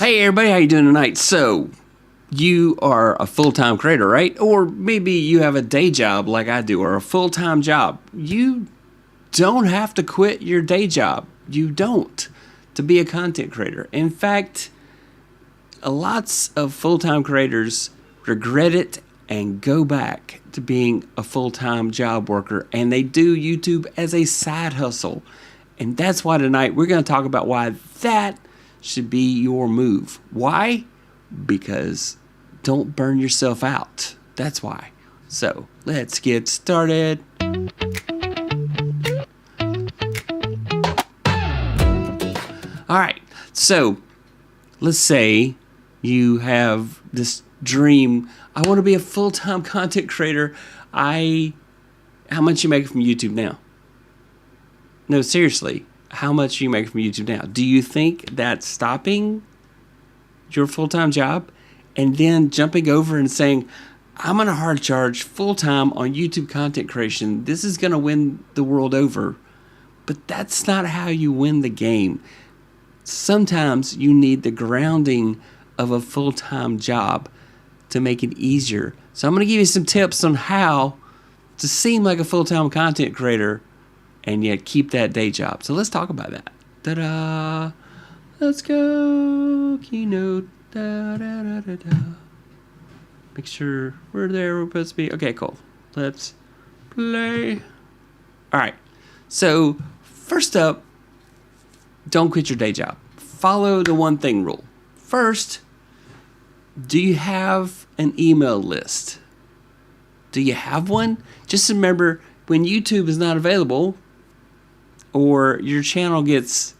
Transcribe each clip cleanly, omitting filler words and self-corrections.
Hey everybody, how you doing tonight? So, you are a full-time creator, right? Or maybe you have a day job like I do, or a full-time job. You don't have to quit your day job. You don't, to be a content creator. In fact, lots of full-time creators regret it and go back to being a full-time job worker, and they do YouTube as a side hustle. And that's why tonight we're going to talk about why that should be your move. Why? Because don't burn yourself out. That's why. So let's get started. All right. So let's say you have this dream. I want to be a full-time content creator. How much you make from YouTube now? No, seriously. How much you make from YouTube now? Do you think that's stopping your full-time job and then jumping over and saying, I'm going to hard charge full-time on YouTube content creation. This is going to win the world over. But that's not how you win the game. Sometimes you need the grounding of a full-time job to make it easier. So I'm going to give you some tips on how to seem like a full-time content creator and yet keep that day job. So let's talk about that. Ta-da! Let's go. Keynote. Da-da-da-da-da. Make sure we're there. We're supposed to be. Okay, cool. Let's play. All right. So first up, don't quit your day job. Follow the one thing rule. First, do you have an email list? Do you have one? Just remember, when YouTube is not available, or your channel gets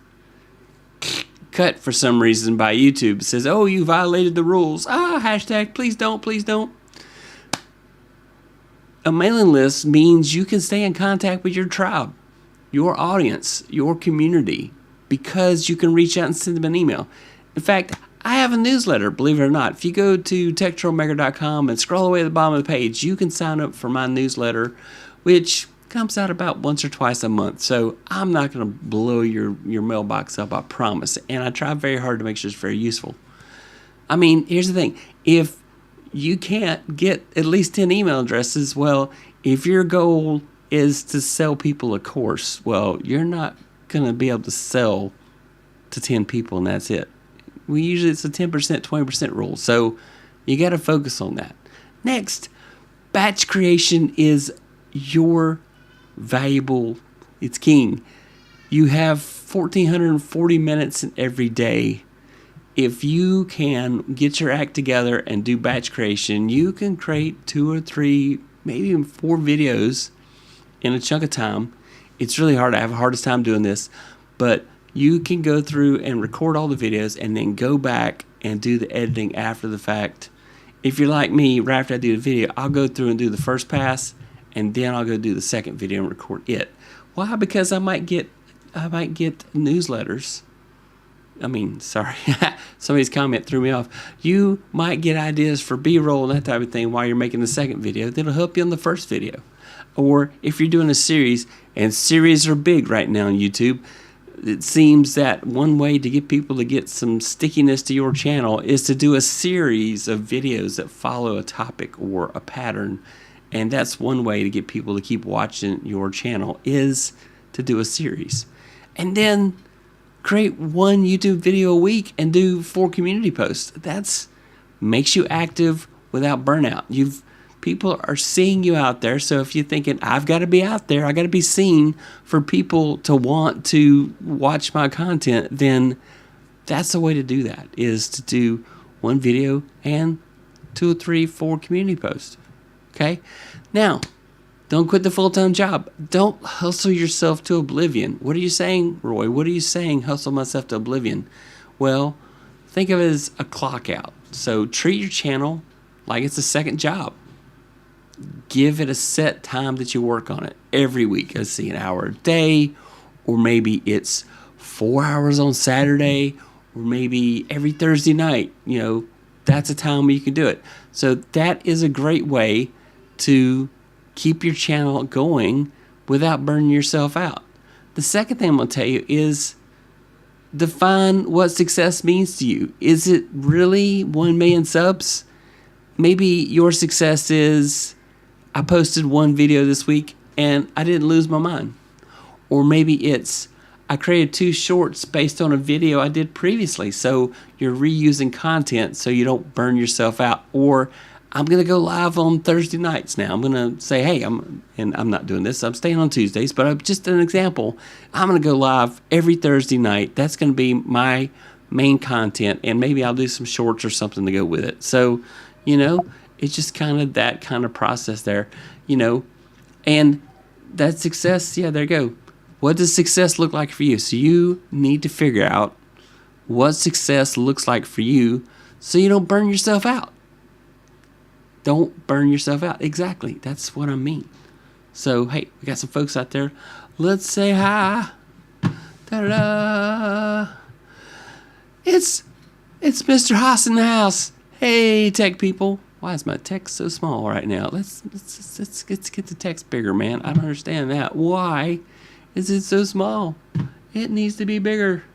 cut for some reason by YouTube, it says, oh, you violated the rules. Hashtag, please don't, please don't. A mailing list means you can stay in contact with your tribe, your audience, your community, because you can reach out and send them an email. In fact, I have a newsletter, believe it or not. If you go to Troublemaker.com and scroll away to the bottom of the page, you can sign up for my newsletter, which comes out about once or twice a month. So I'm not going to blow your mailbox up, I promise. And I try very hard to make sure it's very useful. I mean, here's the thing. If you can't get at least 10 email addresses, well, if your goal is to sell people a course, well, you're not going to be able to sell to 10 people and that's it. It's a 10%, 20% rule. So you got to focus on that. Next, batch creation is your valuable, it's king. You have 1,440 minutes in every day. If you can get your act together and do batch creation, you can create 2 or 3, maybe even 4 videos in a chunk of time. It's really hard. I have the hardest time doing this, but you can go through and record all the videos and then go back and do the editing after the fact. If you're like me, right after I do the video, I'll go through and do the first pass, and then I'll go do the second video and record it. Why? Because I might get newsletters. I mean, sorry, somebody's comment threw me off. You might get ideas for B-roll and that type of thing while you're making the second video. That'll help you on the first video. Or if you're doing a series, and series are big right now on YouTube, it seems that one way to get people to get some stickiness to your channel is to do a series of videos that follow a topic or a pattern. And that's one way to get people to keep watching your channel, is to do a series. And then create 1 YouTube video a week and do 4 community posts. That's makes you active without burnout. People are seeing you out there. So if you're thinking, I've got to be out there, I got to be seen for people to want to watch my content, then that's the way to do that, is to do 1 video and 2 or 3, 4 community posts. Okay? Now, don't quit the full-time job. Don't hustle yourself to oblivion. What are you saying, Roy? What are you saying, hustle myself to oblivion? Well, think of it as a clock out. So treat your channel like it's a second job. Give it a set time that you work on it every week. Let's see, an hour a day, or maybe it's 4 hours on Saturday, or maybe every Thursday night. That's a time where you can do it. So that is a great way to keep your channel going without burning yourself out. The second thing I'm going to tell you is define what success means to you. Is it really 1 million subs? Maybe your success is, I posted one video this week and I didn't lose my mind. Or maybe it's, I created 2 shorts based on a video I did previously. So you're reusing content so you don't burn yourself out. Or I'm going to go live on Thursday nights now. I'm going to say, hey, I'm not doing this. I'm staying on Tuesdays, but just an example. I'm going to go live every Thursday night. That's going to be my main content, and maybe I'll do some shorts or something to go with it. So, it's just kind of that kind of process there, and that success, yeah, there you go. What does success look like for you? So you need to figure out what success looks like for you so you don't burn yourself out. Don't burn yourself out. Exactly. That's what I mean. So, hey, we got some folks out there. Let's say hi. Da-da-da. It's Mr. Haas in the house. Hey, tech people. Why is my text so small right now? Let's get the text bigger, man. I don't understand that. Why is it so small? It needs to be bigger.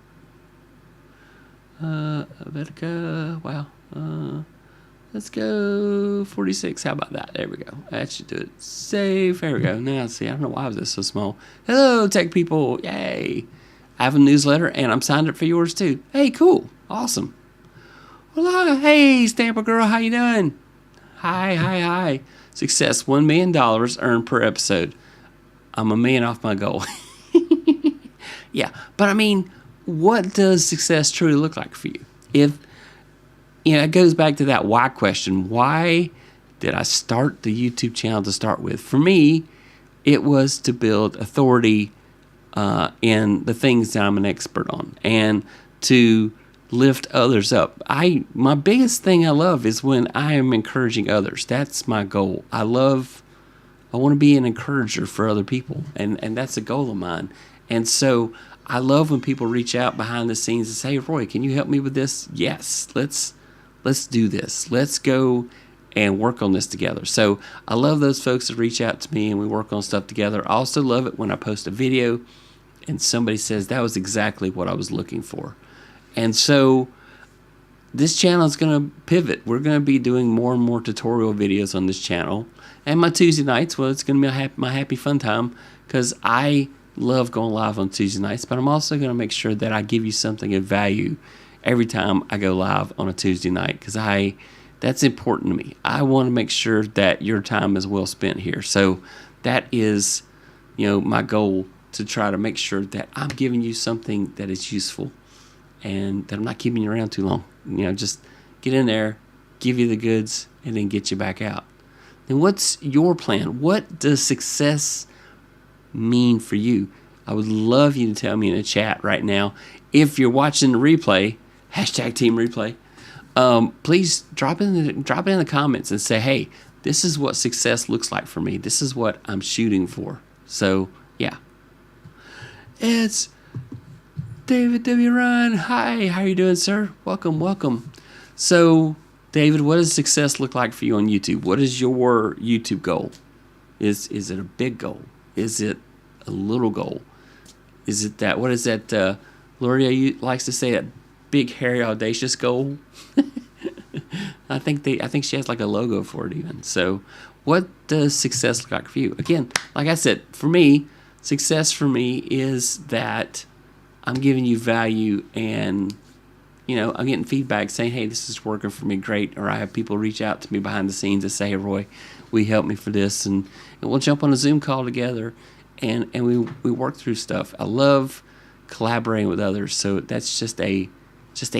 Vetica. Wow. Let's go 46. How about that? There we go. That should do it. Save. There we go. Now, see, I don't know why was this so small. Hello, tech people. Yay. I have a newsletter, and I'm signed up for yours, too. Hey, cool. Awesome. Well, hey, Stamper Girl. How you doing? Hi. Success, $1 million earned per episode. I'm $1 million off my goal. Yeah, but I mean, what does success truly look like for you? If it goes back to that why question. Why did I start the YouTube channel to start with? For me, it was to build authority in the things that I'm an expert on and to lift others up. My biggest thing I love is when I am encouraging others. That's my goal. I want to be an encourager for other people, and that's a goal of mine. And so I love when people reach out behind the scenes and say, hey, Roy, can you help me with this? Yes, let's do this. Let's go and work on this together. So I love those folks that reach out to me and we work on stuff together. I also love it when I post a video and somebody says, that was exactly what I was looking for. And so this channel is going to pivot. We're going to be doing more and more tutorial videos on this channel. And my Tuesday nights, well, it's going to be my happy fun time because I love going live on Tuesday nights, but I'm also going to make sure that I give you something of value every time I go live on a Tuesday night because that's important to me. I want to make sure that your time is well spent here. So that is, my goal, to try to make sure that I'm giving you something that is useful and that I'm not keeping you around too long. Just get in there, give you the goods, and then get you back out. Then what's your plan? What does success mean for you? I would love you to tell me in the chat right now. If you're watching the replay, #team replay, please drop it in the comments and say, hey, this is what success looks like for me. This is what I'm shooting for. So, yeah. It's David W. Ryan. Hi, how are you doing, sir? Welcome. So, David, what does success look like for you on YouTube? What is your YouTube goal? Is it a big goal? Is it a little goal? Is it that, what is that, Gloria likes to say, that big, hairy, audacious goal? I think she has like a logo for it even. So what does success look like for you? Again, like I said, for me, success for me is that I'm giving you value and, I'm getting feedback saying, hey, this is working for me great. Or I have people reach out to me behind the scenes and say, hey, Roy, will you help me for this? And we'll jump on a Zoom call together and we work through stuff. I love collaborating with others. So that's just a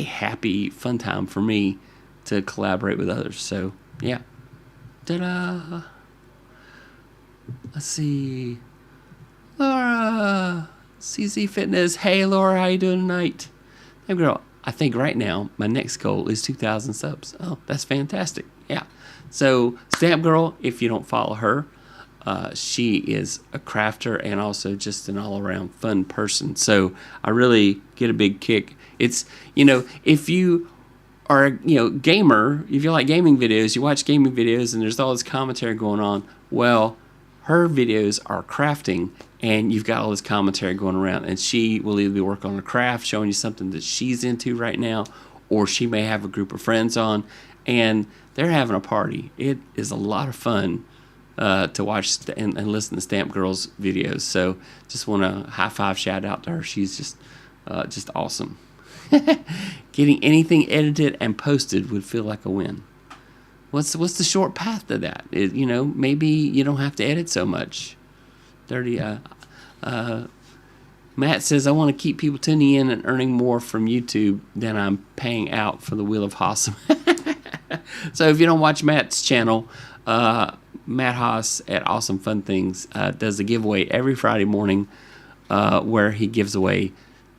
happy, fun time for me to collaborate with others. So, yeah. Ta-da! Let's see. Laura! CZ Fitness. Hey, Laura, how you doing tonight? Hey, girl. I think right now my next goal is 2,000 subs. Oh, that's fantastic. Yeah. So, Stamp Girl, if you don't follow her, she is a crafter and also just an all-around fun person. So, I really get a big kick. It's, if you are a gamer, if you like gaming videos, you watch gaming videos and there's all this commentary going on, well, her videos are crafting and you've got all this commentary going around, and she will either be working on a craft, showing you something that she's into right now, or she may have a group of friends on, and they're having a party. It is a lot of fun to watch and listen to Stamp Girl's videos. So just want to high five, shout out to her. She's just awesome. Getting anything edited and posted would feel like a win. What's the short path to that? Maybe you don't have to edit so much. Matt says, I want to keep people tuning in and earning more from YouTube than I'm paying out for the Wheel of Awesome. So if you don't watch Matt's channel, Matt Haas at Awesome Fun Things does a giveaway every Friday morning where he gives away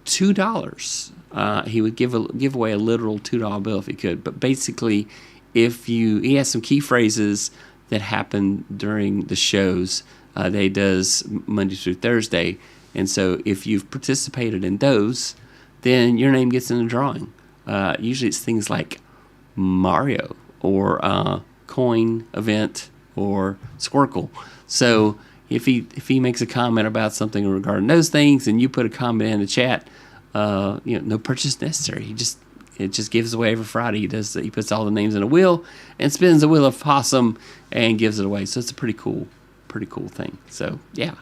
$2. He would give away a literal $2 bill if he could. But basically, he has some key phrases that happen during the shows that he does Monday through Thursday. And so if you've participated in those, then your name gets in the drawing. Usually it's things like Mario or coin event or Squircle. So if he makes a comment about something regarding those things and you put a comment in the chat, no purchase necessary. It just gives away every Friday. He puts all the names in a wheel and spins the Wheel of Awesome and gives it away. So it's a pretty cool thing. So yeah.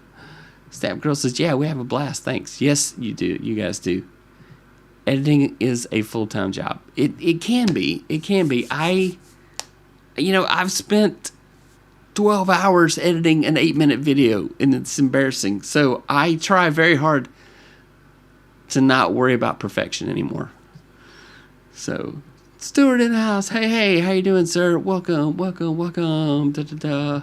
Stamp Girl says, yeah, we have a blast. Thanks. Yes, you do. You guys do. Editing is a full-time job. It can be. It can be. I've spent 12 hours editing an 8-minute video, and it's embarrassing. So I try very hard to not worry about perfection anymore. So, Stuart in the house. Hey, how you doing, sir? Welcome. Da.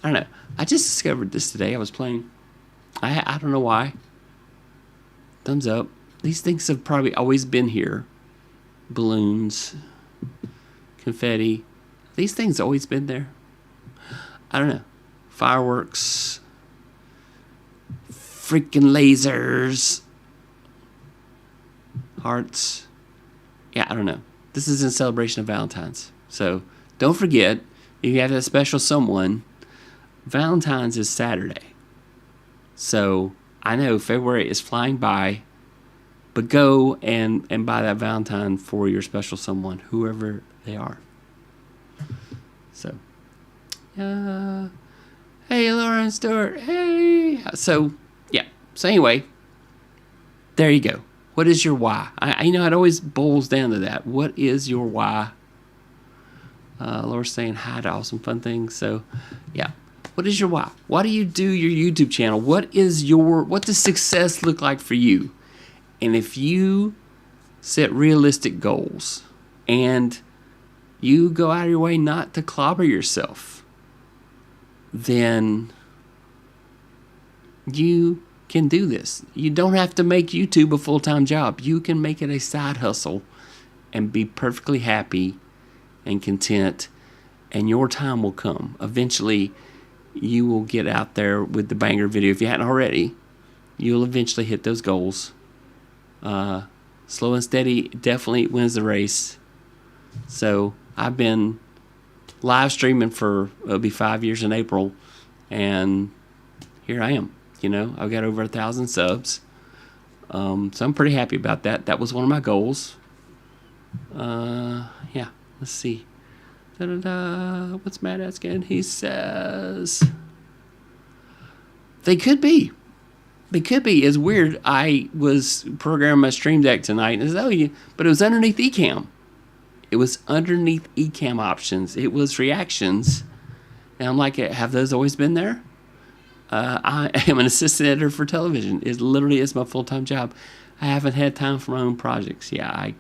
I don't know. I just discovered this today. I was playing. I don't know why. Thumbs up. These things have probably always been here. Balloons. Confetti. These things always been there. I don't know. Fireworks. Freaking lasers. Hearts. Yeah, I don't know. This is in celebration of Valentine's. So, don't forget, if you have that special someone, Valentine's is Saturday. So I know February is flying by, but go and buy that Valentine for your special someone, whoever they are. So, hey, Lauren Stewart, hey. So, yeah. So anyway, there you go. What is your why? It always boils down to that. What is your why? Laura's saying hi to Awesome Fun Things. So, yeah. What is your why? Why do you do your YouTube channel? What does success look like for you? And if you set realistic goals and you go out of your way not to clobber yourself, then you can do this. You don't have to make YouTube a full-time job. You can make it a side hustle and be perfectly happy and content, and your time will come. Eventually, you will get out there with the banger video. If you hadn't already, you'll eventually hit those goals. Slow and steady definitely wins the race. So I've been live streaming for, it'll be 5 years in April, and here I am. I've got over 1,000 subs. So I'm pretty happy about that. That was one of my goals. Yeah, let's see. What's Matt asking? He says they could be. It's weird. I was programming my Stream Deck tonight, and but it was underneath Ecamm. It was underneath Ecamm options. It was reactions, and I'm like, have those always been there? I am an assistant editor for television. It literally is my full-time job. I haven't had time for my own projects. Yeah, I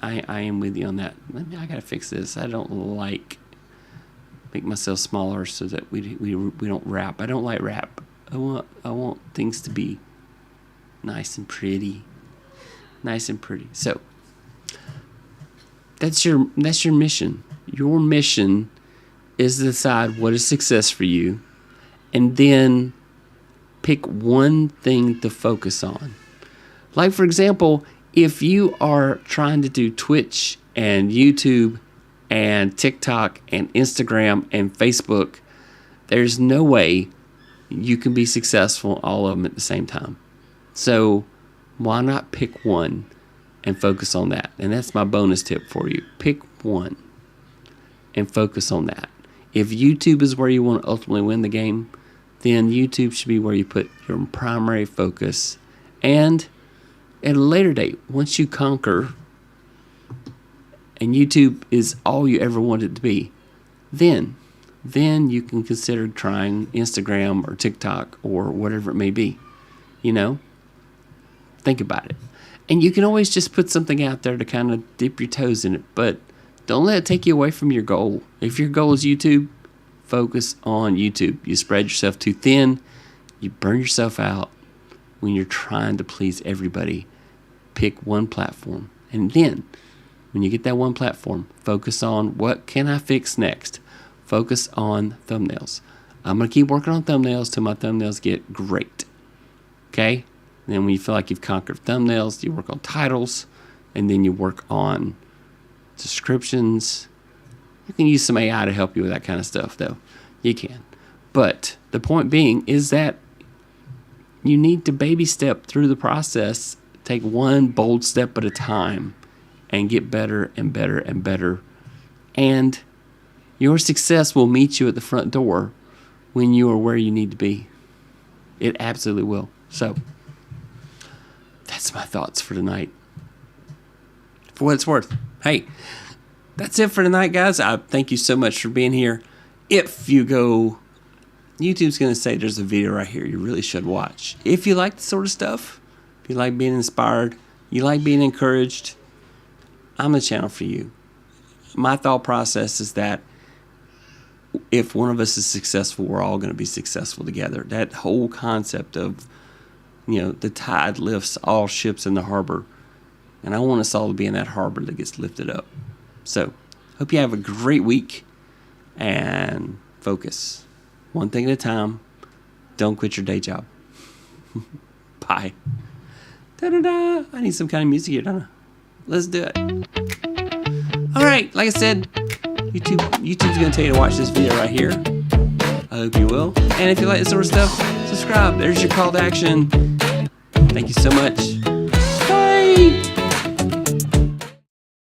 am with you on that. I gotta fix this. I don't make myself smaller so that we don't wrap. I don't like wrap. I want things to be nice and pretty. So that's your mission. Your mission is to decide what is success for you, and then pick one thing to focus on. Like, for example, if you are trying to do Twitch and YouTube and TikTok and Instagram and Facebook. There's no way you can be successful in all of them at the same time. So why not pick one and focus on that? And that's my bonus tip for you. Pick one and focus on that. If YouTube is where you want to ultimately win the game, then YouTube should be where you put your primary focus. And at a later date, once you conquer and YouTube is all you ever wanted it to be, then you can consider trying Instagram or TikTok or whatever it may be. You know? Think about it. And you can always just put something out there to kind of dip your toes in it, but don't let it take you away from your goal. If your goal is YouTube, focus on YouTube. You spread yourself too thin, you burn yourself out when you're trying to please everybody. Pick one platform. And then, when you get that one platform, focus on what can I fix next. Focus on thumbnails. I'm going to keep working on thumbnails till my thumbnails get great. Okay? And then when you feel like you've conquered thumbnails, you work on titles, and then you work on descriptions. You can use some AI to help you with that kind of stuff, though. You can. But the point being is that you need to baby step through the process, take one bold step at a time, and get better and better and better. And your success will meet you at the front door when you are where you need to be. It absolutely will. So, that's my thoughts for tonight. For what it's worth. Hey, that's it for tonight, guys. I thank you so much for being here. If you go, YouTube's going to say there's a video right here you really should watch. If you like this sort of stuff, if you like being inspired, you like being encouraged, I'm the channel for you. My thought process is that if one of us is successful, we're all going to be successful together. That whole concept of, the tide lifts all ships in the harbor. And I want us all to be in that harbor that gets lifted up. So, hope you have a great week. And focus. One thing at a time. Don't quit your day job. Bye. Da-da-da. I need some kind of music here, don't I? Let's do it. Alright, like I said, YouTube's going to tell you to watch this video right here. I hope you will. And if you like this sort of stuff, subscribe. There's your call to action. Thank you so much. Bye.